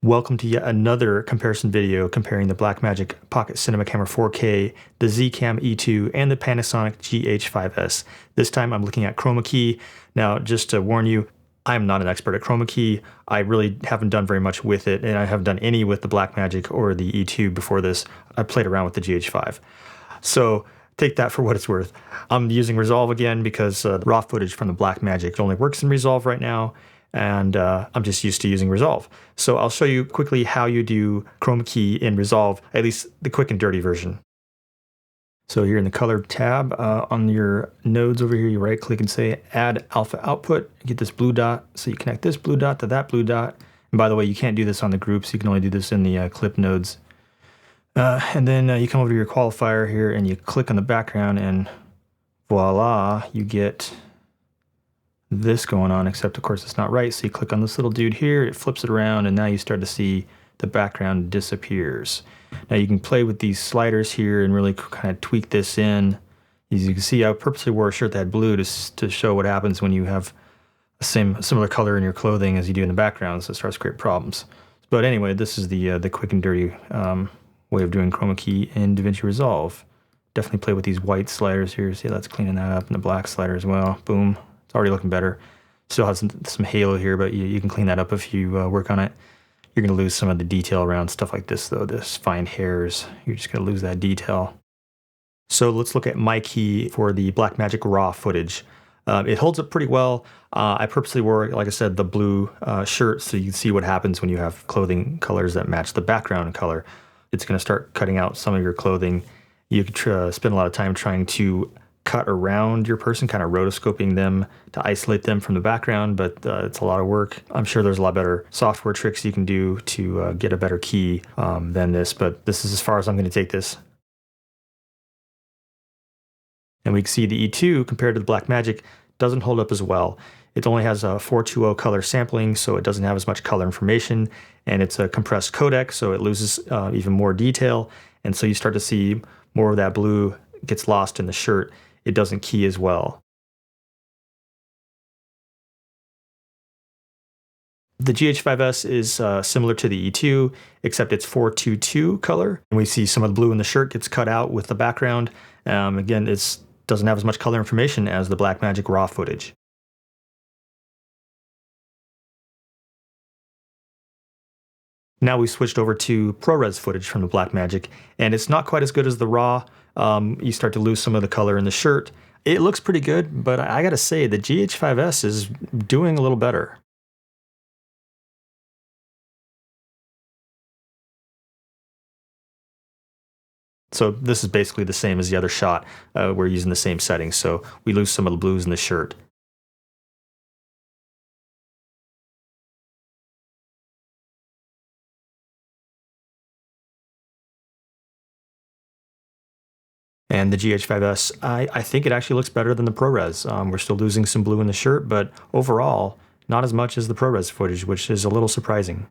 Welcome to yet another comparison video comparing the Blackmagic Pocket Cinema Camera 4K, the Z-Cam E2, and the Panasonic GH5s. This time I'm looking at Chroma Key. Now, just to warn you, I'm not an expert at Chroma Key. I really haven't done very much with it, and I haven't done any with the Blackmagic or the E2 before this. I played around with the GH5. So take that for what it's worth. I'm using Resolve again because the raw footage from the Blackmagic only works in Resolve right now, and I'm just used to using Resolve. So I'll show you quickly how you do Chroma Key in Resolve, at least the quick and dirty version. So here in the color tab, on your nodes over here, you right click and say add alpha output, get this blue dot. So you connect this blue dot to that blue dot. And by the way, you can't do this on the groups. You can only do this in the clip nodes. And then you come over to your qualifier here and you click on the background, and voila, you get this going on, except of course it's not right. So you click on this little dude here, it flips it around, and now you start to see the background disappears. Now you can play with these sliders here and really kind of tweak this in. As you can see, I purposely wore a shirt that had blue to show what happens when you have the similar color in your clothing as you do in the background, so it starts to create problems. But anyway, this is the quick and dirty way of doing Chroma Key in DaVinci Resolve. Definitely play with these white sliders here. See, that's cleaning that up, and the black slider as well. Boom. It's already looking better. Still has some halo here, but you can clean that up if you work on it. You're going to lose some of the detail around stuff like this, though. This fine hairs, you're just going to lose that detail. So let's look at my key for the Blackmagic Raw Footage. It holds up pretty well. I purposely wore, like I said, the blue shirt so you can see what happens when you have clothing colors that match the background color. It's going to start cutting out some of your clothing. You could spend a lot of time trying to cut around your person, kind of rotoscoping them to isolate them from the background, but it's a lot of work. I'm sure there's a lot better software tricks you can do to get a better key than this, but this is as far as I'm going to take this. And we can see the E2 compared to the Blackmagic doesn't hold up as well. It only has a 420 color sampling, so it doesn't have as much color information, and it's a compressed codec, so it loses even more detail, and so you start to see more of that blue gets lost in the shirt. It doesn't key as well. The GH5s is similar to the E2, except it's 422 color. And we see some of the blue in the shirt gets cut out with the background. Again, it doesn't have as much color information as the Blackmagic Raw Footage. Now we switched over to ProRes footage from the Blackmagic, and it's not quite as good as the Raw. You start to lose some of the color in the shirt. It looks pretty good, but I gotta say, the GH5s is doing a little better. So this is basically the same as the other shot. We're using the same settings, so we lose some of the blues in the shirt. And the GH5s, I think it actually looks better than the ProRes. We're still losing some blue in the shirt, but overall, not as much as the ProRes footage, which is a little surprising.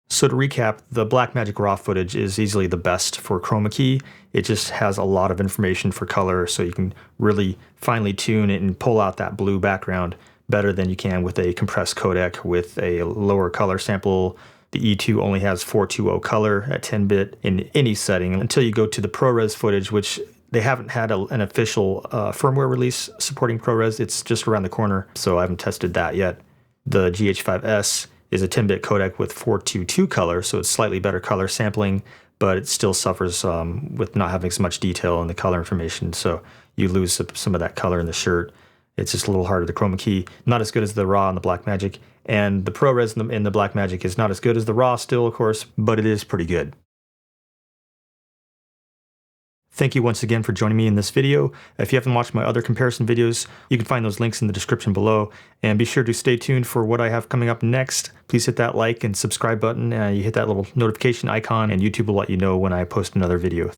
So to recap, the Blackmagic Raw Footage is easily the best for Chroma Key. It just has a lot of information for color, so you can really finely tune it and pull out that blue background better than you can with a compressed codec with a lower color sample. The E2 only has 420 color at 10-bit in any setting until you go to the ProRes footage, which they haven't had an official firmware release supporting ProRes. It's just around the corner, so I haven't tested that yet. The GH5s is a 10-bit codec with 422 color, so it's slightly better color sampling, but it still suffers with not having as much detail in the color information, so you lose some of that color in the shirt. It's just a little harder to Chroma Key. Not as good as the Raw and the Blackmagic, and the ProRes in the Blackmagic is not as good as the Raw still, of course, but it is pretty good. Thank you once again for joining me in this video. If you haven't watched my other comparison videos, you can find those links in the description below. And be sure to stay tuned for what I have coming up next. Please hit that like and subscribe button. You hit that little notification icon, and YouTube will let you know when I post another video.